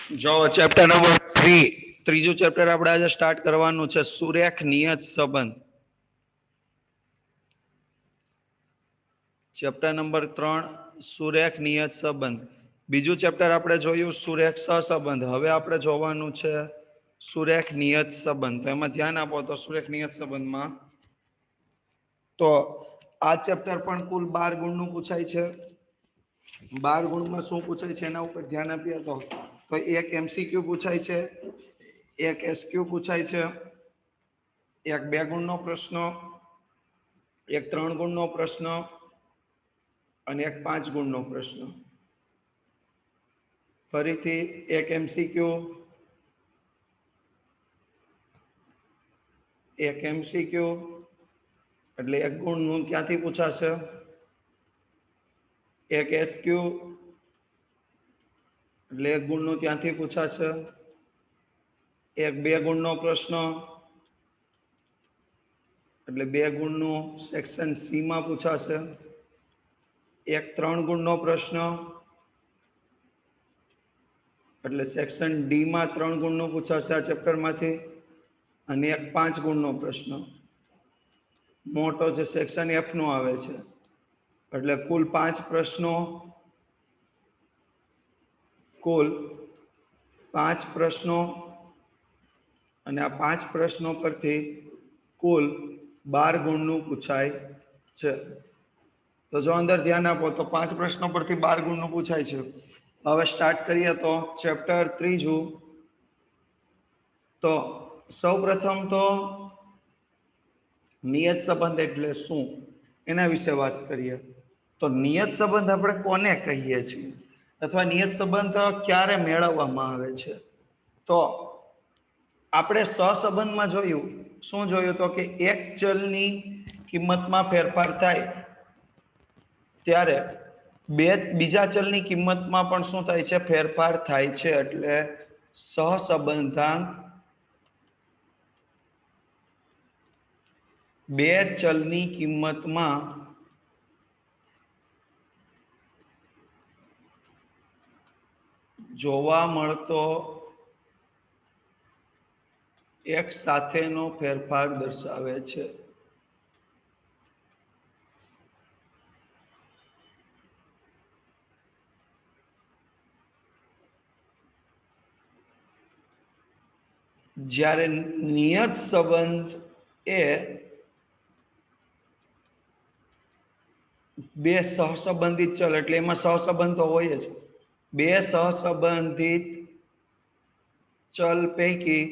જો chapter number 3 ત્રીજું chapter આપણે આજે સ્ટાર્ટ કરવાનું છે સુરેખ નિયત સંબંધ. ચેપ્ટર નંબર 3 સુરેખ નિયત સંબંધ. બીજું ચેપ્ટર આપણે જોયું સુરેખ સહસંબંધ. હવે આપણે જોવાનું છે સુરેખ નિયત સંબંધ. તો એમાં ધ્યાન આપો તો સુરેખ નિયત સંબંધમાં તો આ ચેપ્ટર પણ કુલ 12 ગુણનું પૂછાય છે. 12 ગુણમાં શું પૂછાય છે એના ઉપર ધ્યાન આપીએ તો એક એમસીક્યુ પૂછાય છે, એક એસક્યુ પૂછાય છે, એક 2 ગુણનો પ્રશ્ન, એક 3 ગુણનો પ્રશ્ન અને એક 5 ગુણનો પ્રશ્ન. ફરીથી એક એમસીક્યુ, એક એમસીક્યુ એટલે 1 ગુણનું ક્યાંથી પૂછાશે, એક એસક્યુ એટલે 1 ગુણનું ત્યાંથી પૂછાશે, એક 2 ગુણનો પ્રશ્ન એટલે 2 ગુણનું સેક્શન સી માં પૂછાશે, એક 3 ગુણનો પ્રશ્ન એટલે સેક્શન ડી માં 3 ગુણનું પૂછાશે આ ચેપ્ટરમાંથી, અને એક 5 ગુણનો પ્રશ્ન મોટો જે સેક્શન એફ નો આવે છે. એટલે કુલ 5 પ્રશ્નો, કુલ 5 પ્રશ્નો અને આ 5 પ્રશ્નો પરથી કુલ 12 ગુણનું પૂછાય છે. તો જો અંદર ધ્યાન આપો તો 5 પ્રશ્નો પરથી 12 ગુણનું પૂછાય છે. હવે સ્ટાર્ટ કરીએ તો ચેપ્ટર ત્રીજું. તો સૌપ્રથમ તો નિયત સંબંધ એટલે શું એના વિશે વાત કરીએ. તો નિયત સંબંધ આપણે કોને કહીએ છીએ અથવા નિયત સંબંધ ક્યારે મેળવવામાં આવે છે? તો આપણે સહસંબંધમાં જોયું, શું જોયું તો કે એક ચલની કિંમતમાં ફેરફાર થાય ત્યારે બીજા ચલની કિંમતમાં પણ શું થાય છે? ફેરફાર થાય છે. એટલે સહસંબંધાંક બે ચલની કિંમતમાં જોવા મળતો એક સાથેનો ફેરફાર દર્શાવે છે. જ્યારે નિયત સંબંધ એ બે સહસંબંધિત ચલ એટલે એમાં સહસંબંધ તો હોય જ. બે સહસંબંધિત ચલ પૈકી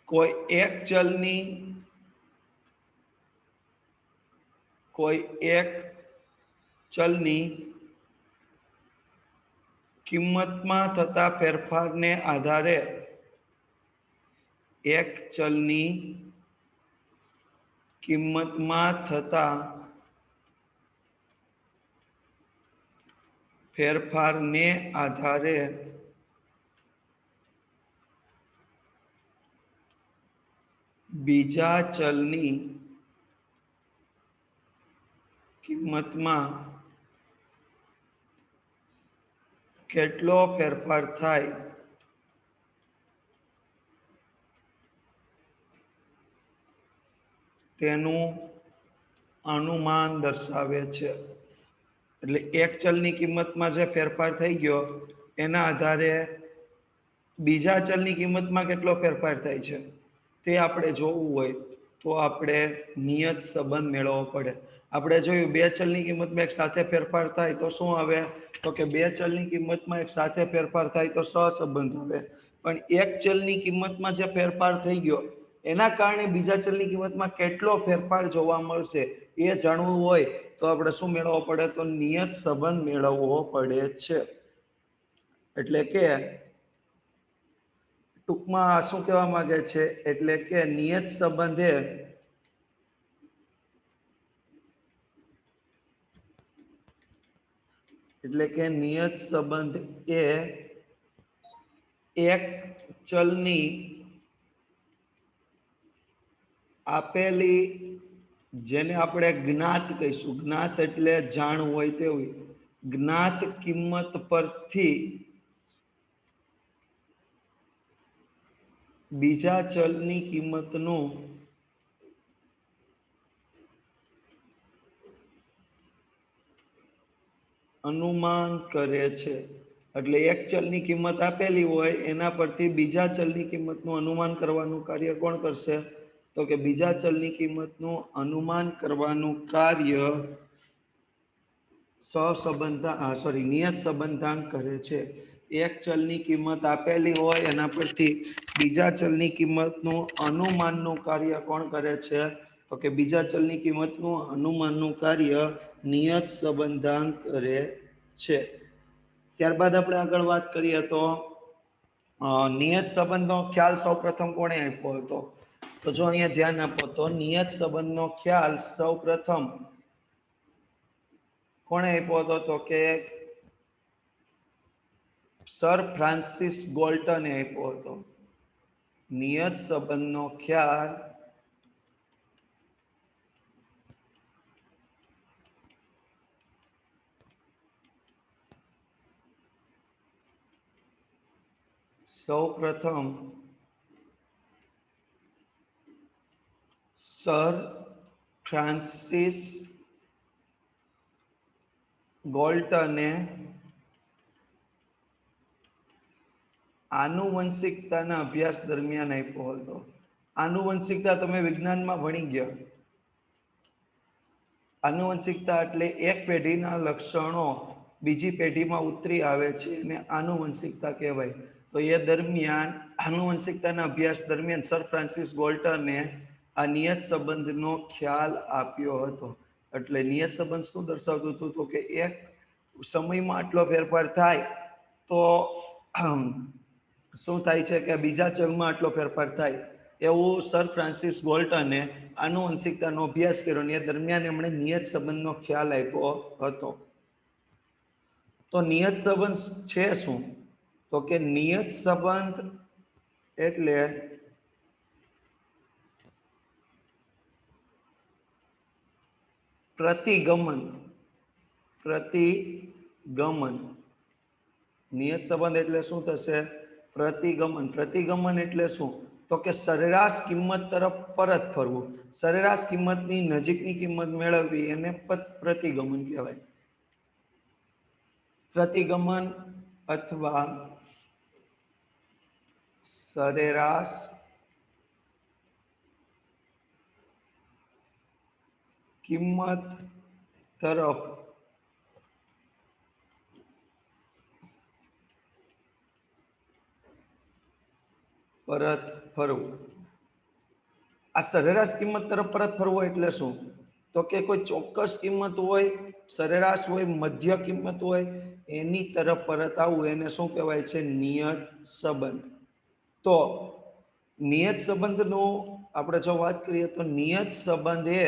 કોઈ એક ચલની કિંમતમાં થતા ફેરફારને આધારે એક ચલની કિંમતમાં થતા ફેરફારને આધારે બીજા ચલની કિંમતમાં કેટલો ફેરફાર થાય તેનું અનુમાન દર્શાવે છે. એટલે એક ચલની કિંમતમાં જે ફેરફાર થઈ ગયો એના આધારે બીજા ચલની કિંમતમાં કેટલો ફેરફાર થાય છે તે આપણે જોવું હોય તો આપણે નિયત સંબંધ મેળવવો પડે. આપણે જોયું બે ચલની કિંમતમાં એક સાથે ફેરફાર થાય તો શું આવે? તો કે બે ચલની કિંમતમાં એક સાથે ફેરફાર થાય તો સહસંબંધ આવે. પણ એક ચલની કિંમતમાં જે ફેરફાર થઈ ગયો એના કારણે બીજા ચલની કિંમતમાં કેટલો ફેરફાર જોવા મળશે એ જાણવું હોય તો આપણે શું મેળવવો પડે? તો નિયત સંબંધ મેળવવો પડે છે. એટલે કે ટૂંકમાં શું કહેવા માંગે છે? એટલે કે નિયત સંબંધે એ એક ચલની આપેલી, જેને આપણે જ્ઞાત કહીશું, જ્ઞાત એટલે જાણ હોય તેવી, જ્ઞાત કિંમત પરથી બીજા ચલની કિંમતનું અનુમાન કરે છે. એટલે એક ચલની કિંમત આપેલી હોય એના પરથી બીજા ચલની કિંમતનું અનુમાન કરવાનું કાર્ય કોણ કરશે? તો કે બીજા ચલની કિંમતનું અનુમાન કરવાનું કાર્ય નિયત સંબંધાંક કરે છે. એક ચલની કિંમત આપેલી હોય એના પરથી બીજા ચલની કિંમતનું અનુમાનનું કાર્ય કોણ કરે છે? તો કે બીજા ચલની કિંમતનું અનુમાનનું કાર્ય નિયત સંબંધાંક કરે છે. ત્યારબાદ આપણે આગળ વાત કરીએ તો નિયત સંબંધનો ખ્યાલ સૌપ્રથમ કોણે આપ્યો હતો? તો જો અહીંયા ધ્યાન આપો તો નિયત સંબંધનો ખ્યાલ સૌપ્રથમ કોણે આપ્યો હતો? તો કે સર ફ્રાન્સિસ ગોલ્ટને આપ્યો હતો. નિયત સંબંધનો ખ્યાલ સૌપ્રથમ સર ફ્રાન્સિસ ગોલ્ટને આનુવંશિકતાના અભ્યાસ દરમિયાન આપ્યો હતો. આનુવંશિકતા તમે વિજ્ઞાનમાં ભણી ગયા. આનુવંશિકતા એટલે એક પેઢીના લક્ષણો બીજી પેઢીમાં ઉતરી આવે છે અને આનુવંશિકતા કહેવાય. તો એ દરમિયાન આનુવંશિકતાના અભ્યાસ દરમિયાન સર ફ્રાન્સિસ ગોલ્ટને આ નિયત સંબંધનો ખ્યાલ આપ્યો હતો. એટલે નિયત સંબંધ શું દર્શાવતું હતું? તો કે એક સમયમાં આટલો ફેરફાર થાય તો શું થાય છે કે બીજા ચલમાં આટલો ફેરફાર થાય, એવું સર ફ્રાન્સિસ ગોલ્ટને આનુવંશિકતાનો અભ્યાસ કર્યો અને એ દરમિયાન એમણે નિયત સંબંધનો ખ્યાલ આપ્યો હતો. તો નિયત સંબંધ છે શું? તો કે નિયત સંબંધ એટલે પ્રતિગમન. નિયત સંબંધ એટલે શું થશે? પ્રતિગમન. પ્રતિગમન એટલે શું? તો કે સરેરાશ કિંમત તરફ પરત ફરવું. સરેરાશ કિંમતની નજીકની કિંમત મેળવવી એને પ્રતિગમન કહેવાય. પ્રતિગમન અથવા સરેરાશ કિંમત તરફ પરત ફરવું. આ સરેરાશ કિંમત તરફ પરત ફરવું એટલે શું? તો કે કોઈ ચોક્કસ કિંમત હોય, સરેરાશ હોય, મધ્ય કિંમત હોય, એની તરફ પરત આવવું એને શું કહેવાય છે? નિયત સંબંધ. તો નિયત સંબંધનું આપણે જો વાત કરીએ તો નિયત સંબંધ એ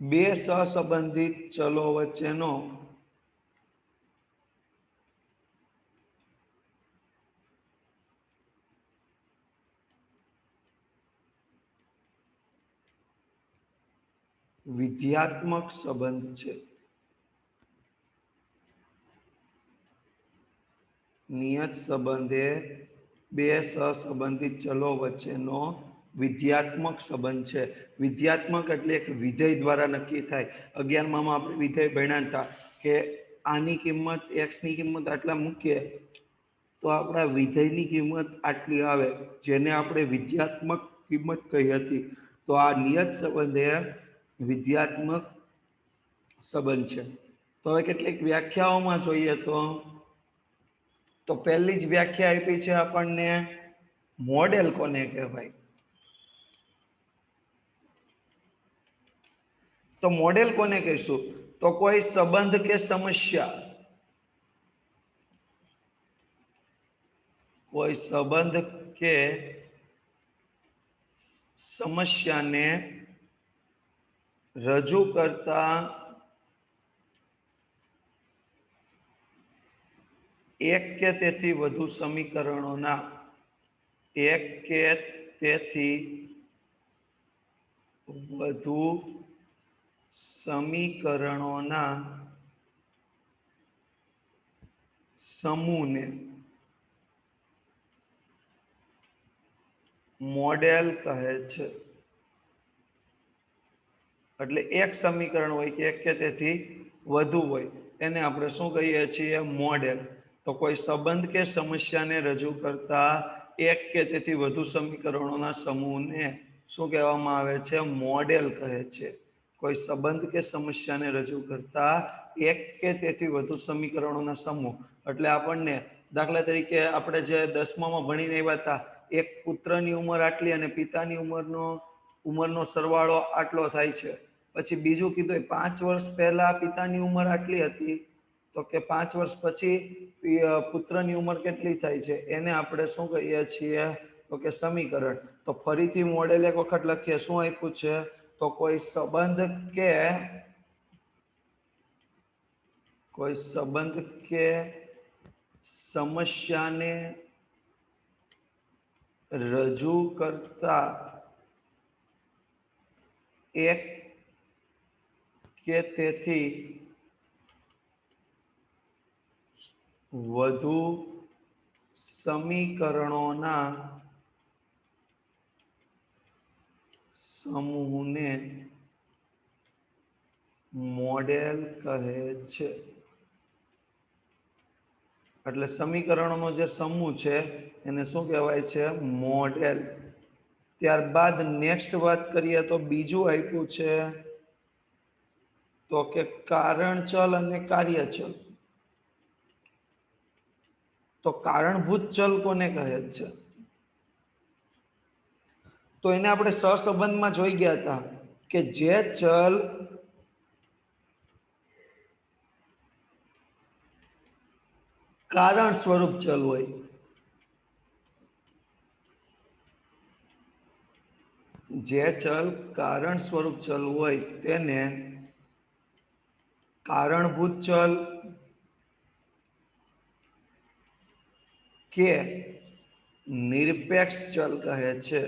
બે સહસંબંધિત ચલો વચ્ચેનો વિધ્યાત્મક સંબંધ છે. નિયત સંબંધ એ બે સહસંબંધિત ચલો વચ્ચેનો વિધ્યાત્મક સંબંધ છે. વિધ્યાત્મક એટલે એક વિધેય દ્વારા નક્કી થાય. 11માં આપણે વિધેય ભણ્યા હતા કે આની કિંમત x ની કિંમત આટલા મૂકીએ તો આપણા વિધેયની કિંમત આટલી આવે, જેને આપણે વિધ્યાત્મક કિંમત કહી હતી. તો આ નિયત સંબંધ એ વિધ્યાત્મક સંબંધ છે. તો હવે કેટલીક વ્યાખ્યાઓમાં જોઈએ તો પહેલી જ વ્યાખ્યા આપી છે આપણને, મોડેલ કોને કહેવાય? તો મોડેલ કોને કહીશું? તો કોઈ સંબંધ કે સમસ્યા, કોઈ સંબંધ કે સમસ્યાને રજૂ કરતા એક કે તેથી વધુ સમીકરણોના વધુ સમીકરણોના સમૂહને મોડેલ કહે છે. એટલે એક સમીકરણ હોય કે એક કે તેથી વધુ હોય એને આપણે શું કહીએ છીએ? મોડેલ. તો કોઈ સંબંધ કે સમસ્યાને રજૂ કરતા એક કે તેથી વધુ સમીકરણોના સમૂહને શું કહેવામાં આવે છે? મોડેલ કહે છે. કોઈ સંબંધ કે સમસ્યાને રજૂ કરતા એક કે તેથી વધુ સમીકરણોના સમૂહ. એટલે આપણને દાખલા તરીકે આપણે જે 10મામાં ભણીને આવ્યા હતા, એક પુત્રની ઉંમર આટલી અને પિતાની ઉંમરનો સરવાળો આટલો થાય છે. પછી બીજું કીધું 5 વર્ષ પહેલા પિતાની ઉંમર આટલી હતી, તો કે 5 વર્ષ પછી પુત્રની ઉંમર કેટલી થાય છે? એને આપણે શું કહીએ છીએ? તો કે સમીકરણ. તો ફરીથી મોડેલ એક વખત લખીએ. શું આપ્યું છે? તો કોઈ સંબંધ કે સમસ્યાને રજૂ કરતા એક કે તેથી વધુ સમીકરણોના સમૂહને મોડેલ કહે છે. એટલે સમીકરણોનો જે સમૂહ છે એને શું કહેવાય છે? મોડેલ. ત્યારબાદ નેક્સ્ટ વાત કરીએ તો બીજું આપ્યું છે તો કે કારણ ચલ અને કાર્ય ચલ. તો કારણભૂત ચલ કોને કહે છે? તો એને આપણે સહસંબંધમાં જોઈ ગયા હતા કે જે ચલ કારણ સ્વરૂપ ચલ હોય, જે ચલ કારણ સ્વરૂપ ચલ હોય તેને કારણભૂત ચલ કે નિરપેક્ષ ચલ કહે છે.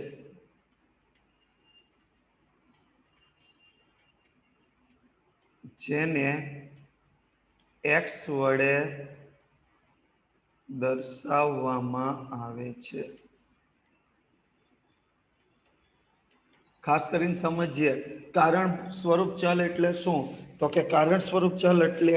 જેને એક્સ વડે દર્શાવવામાં આવે છે. ખાસ કરીને સમજીએ કારણ સ્વરૂપ ચલ એટલે શું? તો કે કારણ સ્વરૂપ ચલ એટલે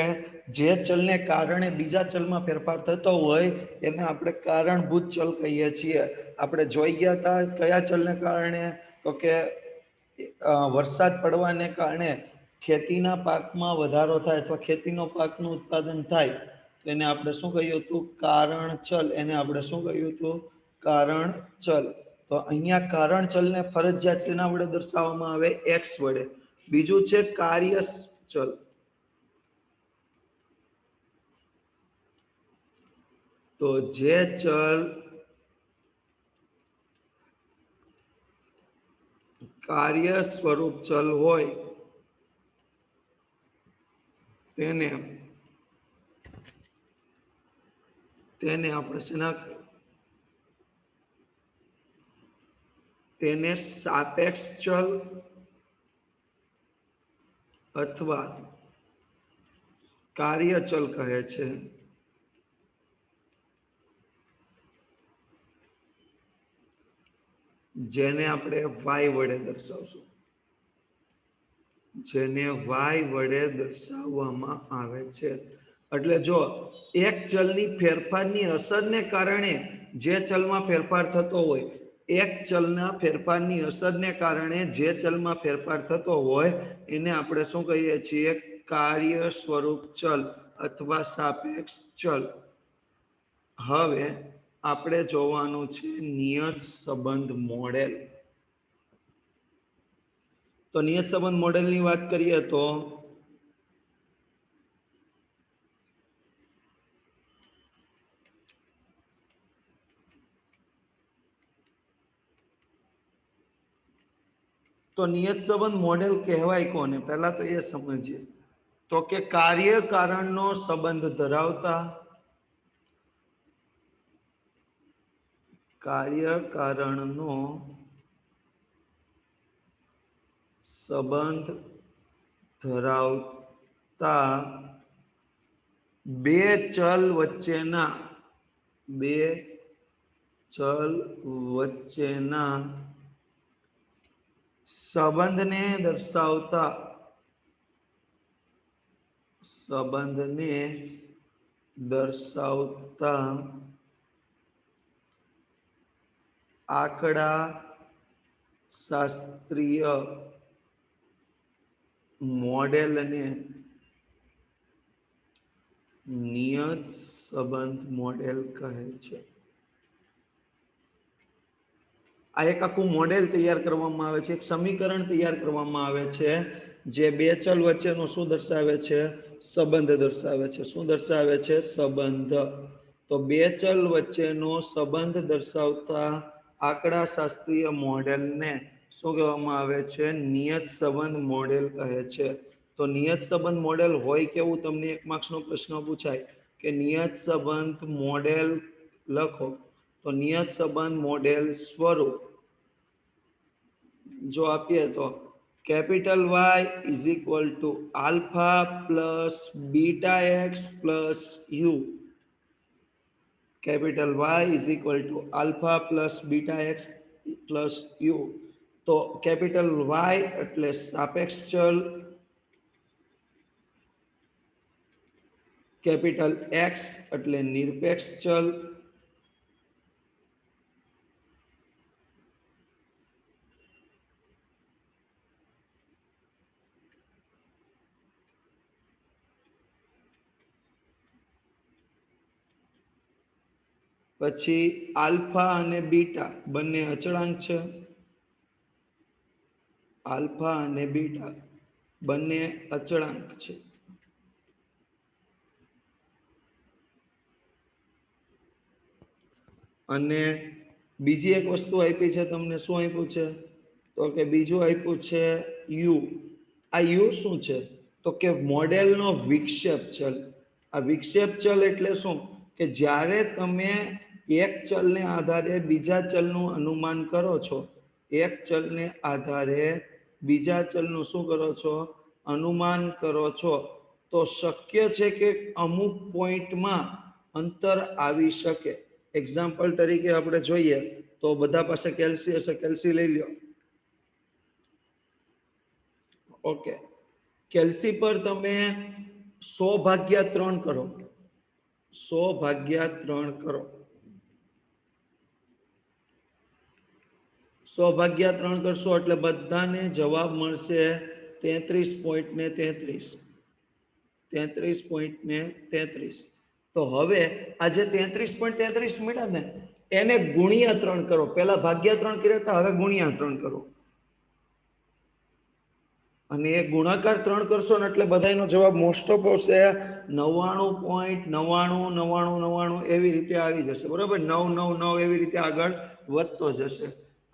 જે ચલને કારણે બીજા ચલમાં ફેરફાર થતો હોય એને આપણે કારણભૂત ચલ કહીએ છીએ. આપણે જોઈ ગયા હતા કયા ચલને કારણે? તો કે વરસાદ પડવાને કારણે ખેતીના પાકમાં વધારો થાય અથવા ખેતીનો પાકનું ઉત્પાદન થાય, તો એને આપણે શું કહ્યું હતું? કારણ ચલ. એને આપણે શું કહ્યું હતું? કારણ ચલ. તો અહીંયા કારણ ચલને ફરજિયાત શેના વડે દર્શાવવામાં આવે? એક્સ વડે. બીજું છે કાર્ય ચલ. તો જે ચલ કાર્ય સ્વરૂપ ચલ હોય તેને આપણે શેના તેને સાપેક્ષ ચલ અથવા કાર્ય ચલ કહે છે. જેને આપણે વાય વડે દર્શાવશું. જેને વાય વડે દર્શાવવામાં આવે છે. એટલે જો એક ચલની ફેરફારની અસરને કારણે જે ચલમાં ફેરફાર થતો હોય, એક ચલના ફેરફારની અસરને કારણે જે ચલમાં ફેરફાર થતો હોય એને આપણે શું કહીએ છીએ? કાર્ય સ્વરૂપ ચલ અથવા સાપેક્ષ ચલ. હવે આપણે જોવાનું છે નિયત સંબંધ મોડેલ. તો નિયત સંબંધ મોડેલની વાત કરીએ તો નિયત સંબંધ મોડેલ કહેવાય કોને? પહેલા તો એ સમજીએ. તો કે કાર્ય કારણનો સંબંધ ધરાવતા કાર્ય કારણનો સંબંધ ધરાવતા બે ચલ વચ્ચેના સંબંધને દર્શાવતા આંકડા શાસ્ત્રીય મોડેલને નિયત સંબંધ મોડેલ કહે છે. આ એક આખું મોડેલ તૈયાર કરવામાં આવે છે, એક સમીકરણ તૈયાર કરવામાં આવે છે જે બે ચલ વચ્ચેનો શું દર્શાવે છે? સંબંધ દર્શાવે છે. શું દર્શાવે છે? સંબંધ. તો બે ચલ વચ્ચેનો સંબંધ દર્શાવતા આંકડા શાસ્ત્રીય મોડેલને શું કહેવામાં આવે છે? નિયત સંબંધ મોડેલ કહે છે. તો નિયત સંબંધ મોડેલ હોય કેવું? તમને એક માર્ક્સનો પ્રશ્ન પૂછાય કે નિયત સંબંધ મોડેલ લખો. તો નિયત સંબંધ મોડેલ સ્વરૂપ જો આપીએ તો capital Y is equal to alpha plus beta x plus you. Capital Y is equal to alpha plus beta x plus you. તો કેપિટલ Y એટલે સાપેક્ષ ચલ, કેપિટલ X એટલે નિરપેક્ષ ચલ, પછી આલ્ફા અને બીટા બંને અચળાંક છે. આલ્ફા અને બીટા બંને અચળાંક છે. અને બીજી એક વસ્તુ આપી છે તમને. શું આપ્યું છે? તો કે બીજું આપ્યું છે યુ. આ યુ શું છે? તો કે મોડેલનો વિક્ષેપ ચલ. આ વિક્ષેપ ચલ એટલે શું? કે જ્યારે તમે એક ચલને આધારે બીજા ચલનું અનુમાન કરો છો, એક ચલને આધારે બીજા ચલનું શું કરો છો? અનુમાન કરો છો, તો શક્ય છે કે અમુક પોઈન્ટમાં અંતર આવી શકે. એક્ઝામ્પલ તરીકે આપણે જોઈએ તો બધા પાસે કેલ્સી હશે, કેલ્સી લઈ લ્યો. ઓકે, કેલ્સી પર તમે 100/3 કરો. 100/3 કરો. 100/3 કરશો એટલે બધાને જવાબ મળશે 33.33. 33.33. તો હવે આ જે 33.33 મળ્યા ને એને ગુણ્યા 3 કરો. પહેલા ભાગ્યા 3 કર્યા હતા, હવે ગુણ્યા 3 કરો. અને એ ગુણાકાર 3 કરશો ને એટલે બધાનો જવાબ મોસ્ટ ઓફ આવશે 99.999999 એવી રીતે આવી જશે. બરોબર, 999 એવી રીતે આગળ વધતો જશે.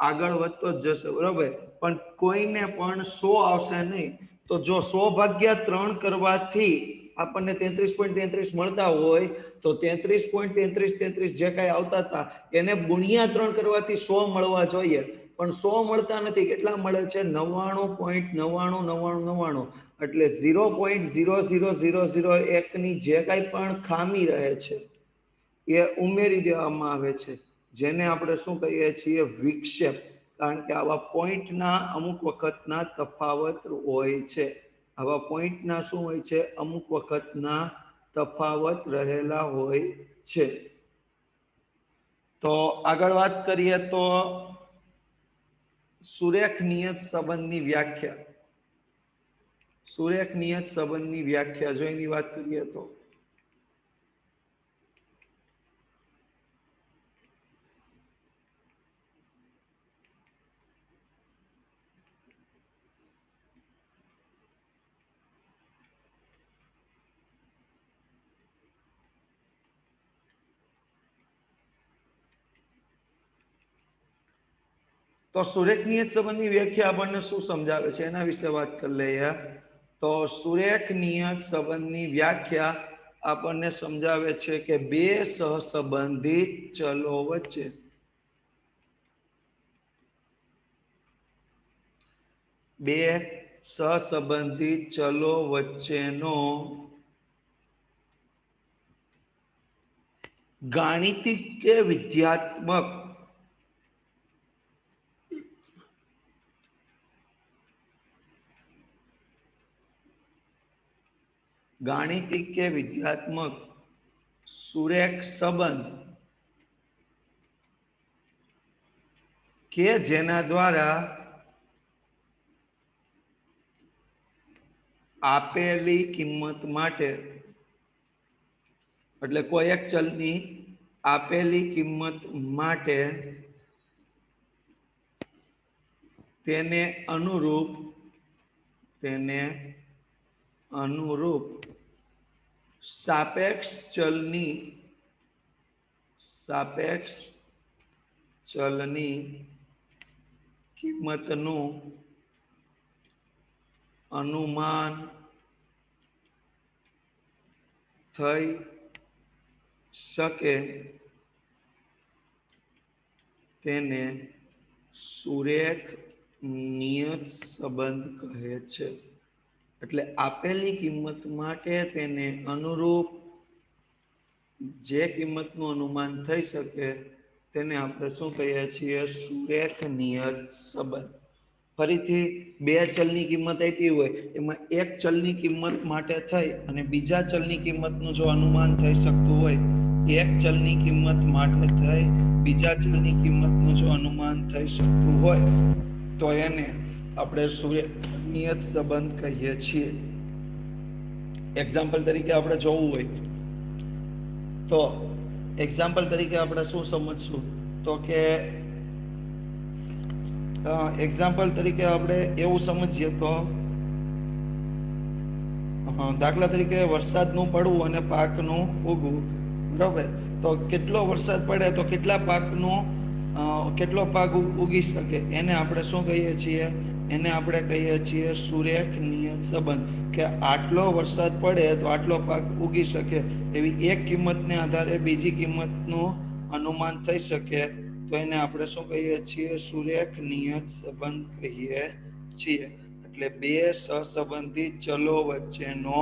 આગળ વધતો જ જશે. બરોબર, પણ કોઈને પણ 100 આવશે નહીં. તો જો 100/3 કરવાથી આપણને 33.33 મળતા હોય તો 33.33 જે કાંઈ આવતા હતા એને ગુણ્યા 3 કરવાથી 100 મળવા જોઈએ. પણ 100 મળતા નથી. કેટલા મળે છે? 99.999999. એટલે 0.00001 ની જે કાંઈ પણ ખામી રહે છે એ ઉમેરી દેવામાં આવે છે, જેને આપણે શું કહીએ છીએ? વિક્ષેપ. કારણ કે આવા પોઈન્ટના અમુક વખતના તફાવત હોય છે. આવા પોઈન્ટના શું હોય છે? અમુક વખતના તફાવત રહેલા હોય છે. તો આગળ વાત કરીએ તો સુરેખ નિયત સંબંધની વ્યાખ્યા. સુરેખ નિયત સંબંધની વ્યાખ્યા જો એની વાત કરીએ તો સુરેખ નિયત સંબંધની વ્યાખ્યા આપણને શું સમજાવે છે એના વિશે વાત કરી લઈએ. તો સુરેખ નિયત સંબંધની વ્યાખ્યા આપણને સમજાવે છે કે બે સહસંબંધિત ચલો વચ્ચે બે સહસંબંધિત ચલો વચ્ચેનો ગાણિતિક કે વિધ્યાત્મક સુરેખ સંબંધ કે જેના દ્વારા આપેલી કિંમત માટે એટલે કોઈ એક ચલની આપેલી કિંમત માટે તેને અનુરૂપ સાપેક્ષ ચલની કિંમતનું અનુમાન થઈ શકે તેને સુરેખ નિયત સંબંધ કહે છે. એટલે આપેલી કિંમત માટે તેને અનુરૂપ જે કિંમતનું અનુમાન થઈ શકે તેને આપણે શું કહીએ છીએ? સુરેખ નિયત સંબંધ. ફરીથી બે ચલની કિંમત આપી હોય એમાં એક ચલની કિંમત માટે થઈ અને બીજા ચલની કિંમતનું જો અનુમાન થઈ શકતું હોય, એક ચલની કિંમત માટે થઈ બીજા ચલની કિંમતનું જો અનુમાન થઈ શકતું હોય તો એને આપણે સુરેખ નિયત સંબંધ કહીએ છીએ. એક્ઝામ્પલ તરીકે આપણે જોવું હોય તો એક્ઝામ્પલ તરીકે આપણે શું સમજશું તો કે એક્ઝામ્પલ તરીકે આપણે એવું સમજીએ તો દાખલા તરીકે વરસાદનું પડવું અને પાકનું ઉગવું, બરાબર? તો કેટલો વરસાદ પડે તો કેટલો પાક ઉગી શકે એને આપણે શું કહીએ છીએ? એને આપણે કહીએ છીએ સુરેખ નિયત સંબંધ. કે આટલો વરસાદ પડે તો આટલો પાક ઉગી શકે એવી એક કિંમતને આધારે બીજી કિંમતનું અનુમાન થઈ શકે તો એને આપણે શું કહીએ છીએ? સુરેખ નિયત સંબંધ કહીએ છીએ. એટલે બે સહસંબંધિત ચલો વચ્ચેનો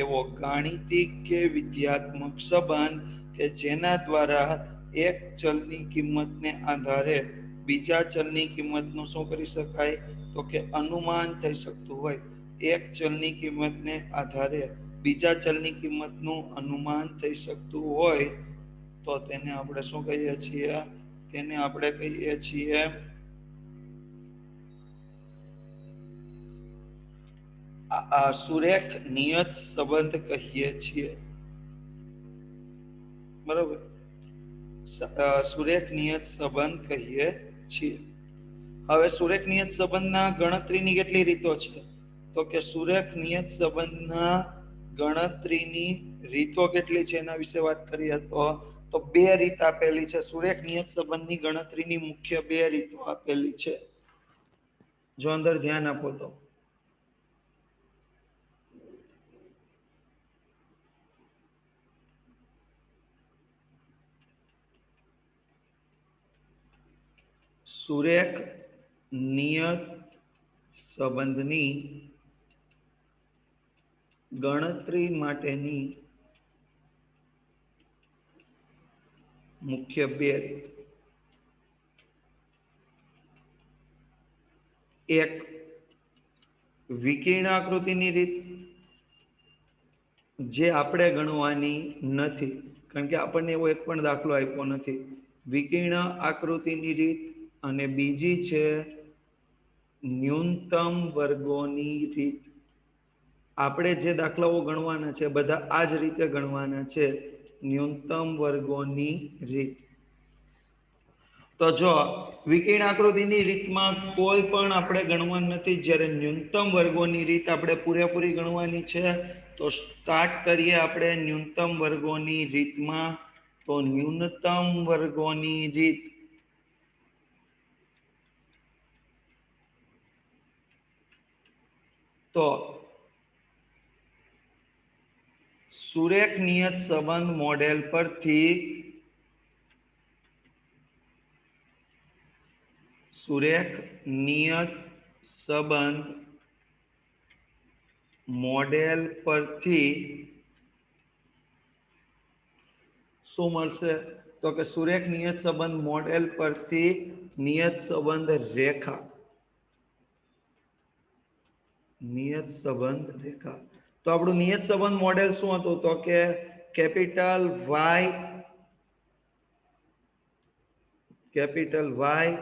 એવો ગાણિતિક કે વિધ્યાત્મક સંબંધ કે જેના દ્વારા એક ચલની કિંમતને આધારે બીજા ચલની કિંમતનું શું કરી શકાય તો કે અનુમાન થઈ શકતું હોય. એક ચલની કિંમતને આધારે બીજા ચલની કિંમતનું અનુમાન થઈ શકતું હોય તો તેને આપણે શું કહીએ છીએ? તેને આપણે કહીએ છીએ સુરેખ નિયત સંબંધ કહીએ છીએ. બરોબર? સુરેખ નિયત સંબંધ કહીએ છીએ. હવે સુરેખ નિયત સંબંધના ગણતરીની કેટલી રીતો છે તો કે સુરેખ નિયત સંબંધના ગણતરીની રીતો કેટલી છે એના વિશે વાત કરીએ તો બે રીત આપેલી છે. સુરેખ નિયત સંબંધની ગણતરીની મુખ્ય બે રીતો આપેલી છે. જો અંદર ધ્યાન આપો તો સુરેખ નિયત સંબંધની ગણતરી માટેની મુખ્ય બે રીત. એક વિકર્ણ આકૃતિની રીત જે આપણે ગણવાની નથી કારણ કે આપણને એવો એક પણ દાખલો આપ્યો નથી. વિકર્ણ આકૃતિની રીત અને બીજી છે ન્યૂનતમ વર્ગોની રીત. આપણે જે દાખલાઓ ગણવાના છે બધા આ જ રીતે ગણવાના છે, ન્યૂનતમ વર્ગોની રીત. તો જો વિકર્ણ આકૃતિની રીતમાં કોઈ પણ આપણે ગણવાનું નથી, જ્યારે ન્યૂનતમ વર્ગોની રીત આપણે પૂરેપૂરી ગણવાની છે. તો સ્ટાર્ટ કરીએ આપણે ન્યૂનતમ વર્ગોની રીતમાં. તો ન્યૂનતમ વર્ગોની રીત તો સુરેખ નિયત સંબંધ મોડેલ પરથી સુરેખ નિયત સંબંધ મોડેલ પરથી શું મળશે? તો કે સુરેખ નિયત સંબંધ મોડેલ પરથી નિયત સંબંધ રેખા, નિયત સંબંધ રેખા. તો આપણું નિયત સંબંધ મોડેલ શું હતું? તો કે capital Y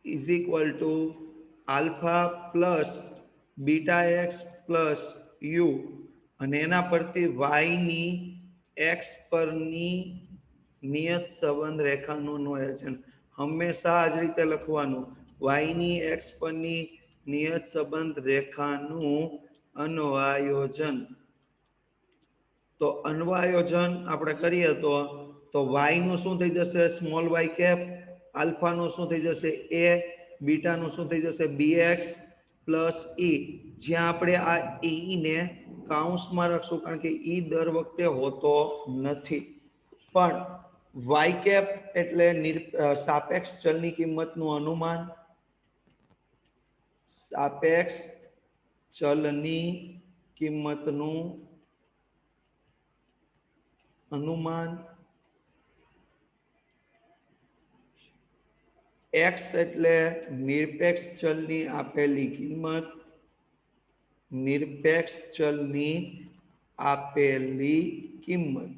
is equal to alpha plus beta x plus u, અને એના પરથી y ની x પરની નિયત સંબંધ રેખાનું આયોજન. હંમેશા આ જ રીતે લખવાનું, y ની x પરની નિયત સંબંધ રેખાનું અન્વયોજન. તો અન્વયોજન આપણે કરીએ તો y નું શું થઈ જશે? Small y cap. આલ્ફા નું શું થઈ જશે? a. બીટા નું શું થઈ જશે? bx plus e. જ્યાં આપણે આ e ને કાઉન્સમાં રાખશું, કારણ કે e દર વખતે હોતો નથી. પણ y કેપ એટલે સાપેક્ષ ચલની કિંમતનું અનુમાન, સાપેક્ષ ચલની કિંમતનું અનુમાન. x એટલે નિરપેક્ષ ચલની આપેલી કિંમત, નિરપેક્ષ ચલની આપેલી કિંમત.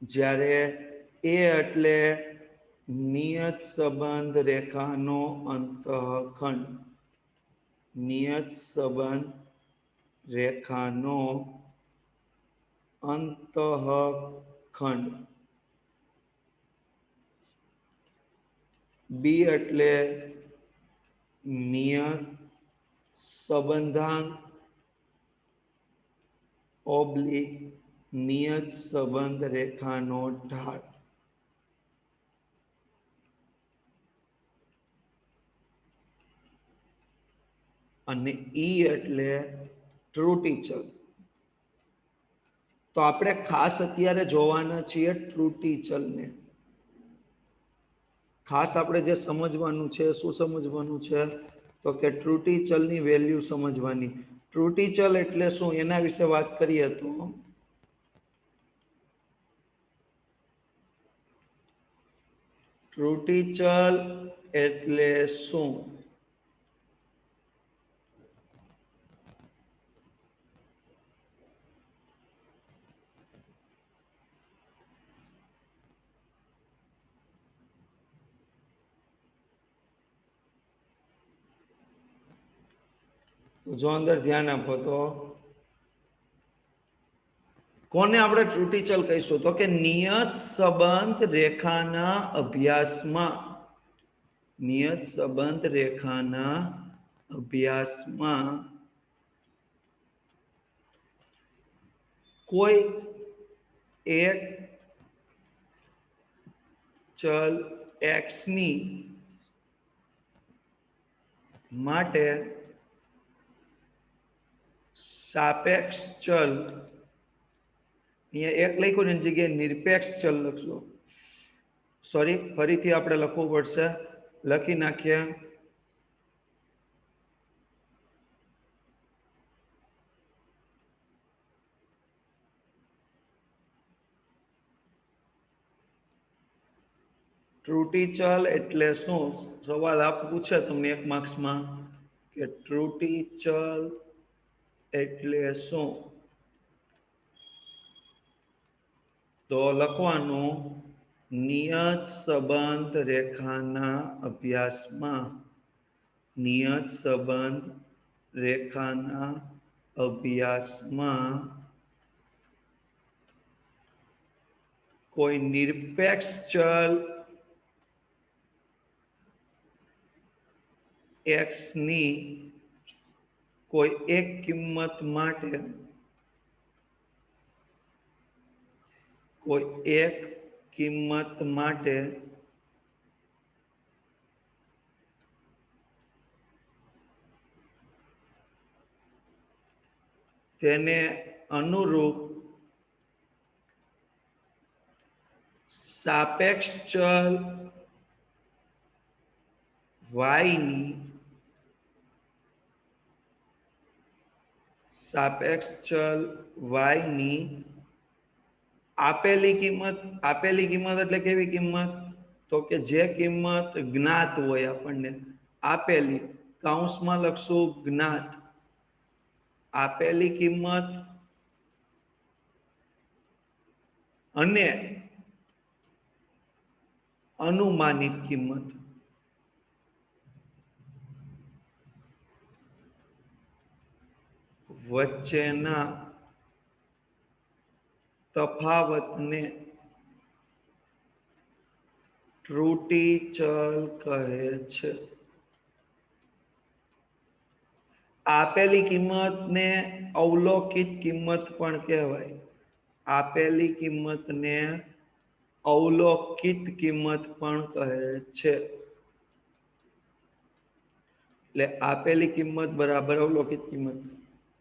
જ્યારે a એટલે નિયત સંબંધ રેખાનો અંતઃખંડ, નિયત સંબંધ રેખાનો અંતઃખંડ. b એટલે નિયત સંબંધાંક ઓબ્લિક નિયત સંબંધ રેખાનો ઢાળ. અને e એટલે ત્રુટિ ચલ. તો આપણે ખાસ અત્યારે જોવાના છીએ ત્રુટિ ચલને. ખાસ આપણે જે સમજવાનું છે, શું સમજવાનું છે? તો કે ત્રુટિ ચલની વેલ્યુ સમજવાની. ત્રુટિ ચલ એટલે શું, એના વિશે વાત કરીએ તો ત્રુટિ ચલ એટલે શું? જો અંદર ધ્યાન આપો તો કોને આપણે ત્રુટિ ચલ કહીશું? તો કે નિયત સંબંધ રેખાના અભ્યાસમાં, નિયત સંબંધ રેખાના અભ્યાસમાં કોઈ એક ચલ x ની માટે સાપેક્ષ ચલ, અહીંયા એક લખ્યું ને જગ્યાએ નિરપેક્ષ ચલ લખજો. સોરી, ફરીથી આપણે લખવું પડશે. લખી નાખીએ. ત્રુટિ ચલ એટલે શું? સવાલ આપ પૂછે તમને એક માર્ક્સમાં કે ત્રુટિ ચલ એટલે શું? તો લખવાનું, નિયત સંબંધ રેખાના અભ્યાસમાં, નિયત સંબંધ રેખાના અભ્યાસમાં કોઈ નિરપેક્ષ ચલ x ની કોઈ એક કિંમત માટે, કોઈ એક કિંમત માટે તેને અનુરૂપ સાપેક્ષ ચલ y ની સાપેક્ષ ચલ y ની આપેલી કિંમત એટલે કેવી કિંમત? તો કે જે કિંમત જ્ઞાત હોય આપણને આપેલી, કૌંસમાં લખશું જ્ઞાત, આપેલી કિંમત અને અનુમાનિત કિંમત. વચ્ચેના તફાવતને ત્રુટી ચલ કહે છે. આપેલી કિંમતને અવલોકિત કિંમત પણ કહેવાય. આપેલી કિંમતને અવલોકિત કિંમત પણ કહે છે. એટલે આપેલી કિંમત બરાબર અવલોકિત કિંમત.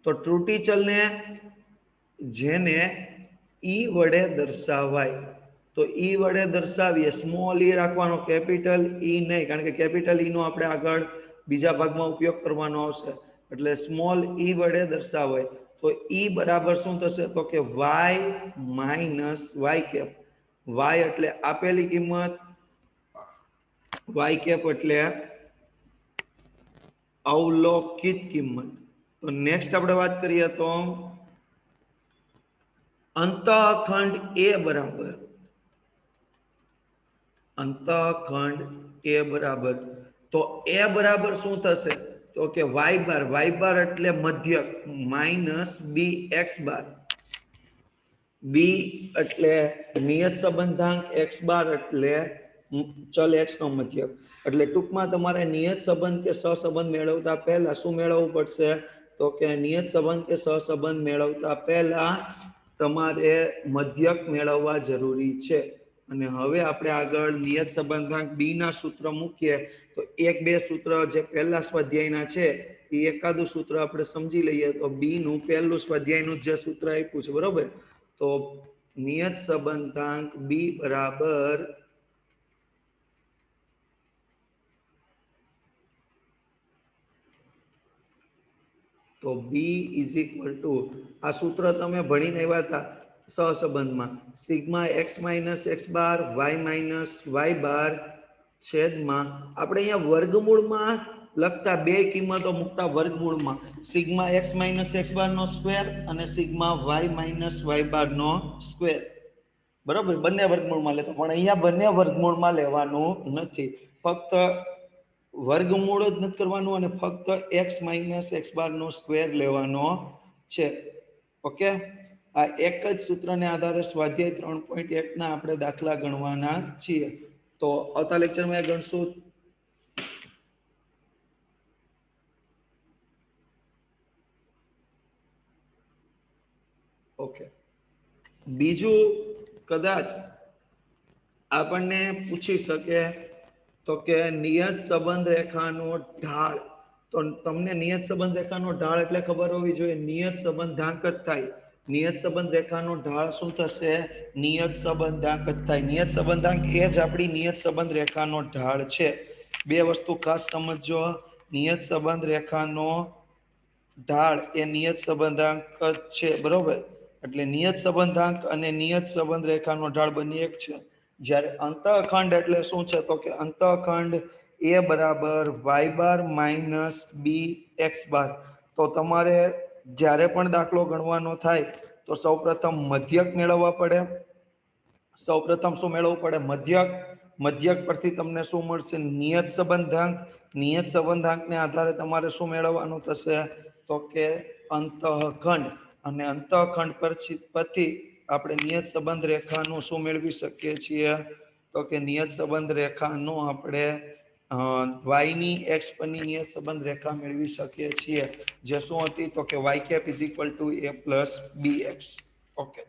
તો ત્રુટી ચલને જેને ઈ વડે દર્શાવાય, તો ઈ વડે દર્શાવીએ, સ્મોલ ઈ રાખવાનો, કેપિટલ ઈ નહીં, કારણ કે કેપિટલ ઈ નો આપણે આગળ બીજા ભાગમાં ઉપયોગ કરવાનો આવશે. એટલે સ્મોલ ઈ વડે દર્શાવાય તો ઈ બરાબર શું થશે? તો કે y minus Y cap. y એટલે આપેલી કિંમત, y કેપ એટલે અવલોકિત કિંમત. તો નેક્સ્ટ આપણે વાત કરીએ તો અંતઃખંડ એ બરાબર, અંતઃખંડ એ બરાબર, તો એ બરાબર શું થશે? તો કે y બાર એટલે મધ્યક, માઇનસ બી એક્સ બાર. બી એટલે નિયત સંબંધાંક, એક્સ બાર એટલે ચલ એક્સ નો મધ્યક. એટલે ટૂંકમાં તમારે નિયત સંબંધ કે સહસંબંધ મેળવતા પહેલા શું મેળવવું પડશે? તો કે નિયત સંબંધ કે સહસંબંધ મેળવતા પહેલા તમારે મધ્યક મેળવવા જરૂરી છે. અને હવે આપણે આગળ નિયત સંબંધાંક બી ના સૂત્ર મૂકીએ તો એક બે સૂત્ર જે પહેલા સ્વાધ્યાયના છે એ એકાદું સૂત્ર આપણે સમજી લઈએ. તો બી નું પહેલું સ્વાધ્યાયનું જે સૂત્ર આપ્યું છે, બરોબર, તો નિયત સંબંધાંક બી બરાબર તો બી ઇઝ ઇક્વલ ટુ, આ સૂત્ર તમે ભણીને આવ્યા હતા સહસંબંધમાં, sigma x minus x bar Y minus Y બાર છેદમાં, આપણે અહીંયા વર્ગમૂળમાં લખતા બે કિંમતો મૂકતા વર્ગમૂળમાં, sigma x minus x bar નો સ્ક્વેર અને સિગ્મા વાય માઇનસ વાય બાર નો સ્ક્વેર. બરાબર, બંને વર્ગમૂળમાં લેતા, પણ અહીંયા બંને વર્ગમૂળમાં લેવાનું નથી, ફક્ત વર્ગમૂળ જ નથી કરવાનું અને ફક્ત એક્સ માઇનસ એક્સ બાર નો સ્ક્વેર લેવાનો છે. ઓકે, આ એક જ સૂત્રને આધારે સ્વાધ્યાય 3.1 ના આપણે દાખલા ગણવાના છીએ. તો આવતા લેક્ચરમાં ગણશું. ઓકે, બીજું કદાચ આપણને પૂછી શકે તો કે નિયત સંબંધ રેખાનો ઢાળ. તો તમને નિયત સંબંધ રેખાનો ઢાળ એટલે ખબર હોવી જોઈએ, નિયત સંબંધાંક જ થાય. નિયત સંબંધ રેખાનો ઢાળ શું થશે? નિયત સંબંધાંક જ થાય. નિયત સંબંધાંક એ જ આપણી નિયત સંબંધ રેખાનો ઢાળ છે. બે વસ્તુ ખાસ સમજો, નિયત સંબંધ રેખાનો ઢાળ એ નિયત સંબંધાંક જ છે, બરોબર. એટલે નિયત સંબંધાંક અને નિયત સંબંધ રેખાનો ઢાળ બંને એક છે. જ્યારે અંતઃખંડ એટલે શું છે? તો કે અંતઃખંડ એ બરાબર વાય બાર માઇનસ બી એક્સ બાર. તો તમારે જ્યારે પણ દાખલો ગણવાનો થાય તો સૌપ્રથમ મધ્યક મેળવવા પડે. સૌપ્રથમ શું મેળવવું પડે? મધ્યક. મધ્યક પરથી તમને શું મળશે? નિયત સંબંધાંક. નિયત સંબંધાંકને આધારે તમારે શું મેળવવાનું થશે? તો કે અંતઃખંડ. અને અંતઃખંડ પરથી આપણે નિયત સંબંધ રેખાનું શું મેળવી શકીએ છીએ? તો કે નિયત સંબંધ રેખાનું આપણે y ની x પરની નિયત સંબંધ રેખા મેળવી શકીએ છીએ, જે શું હતી? તો કે y cap is equal to a plus bx. Okay.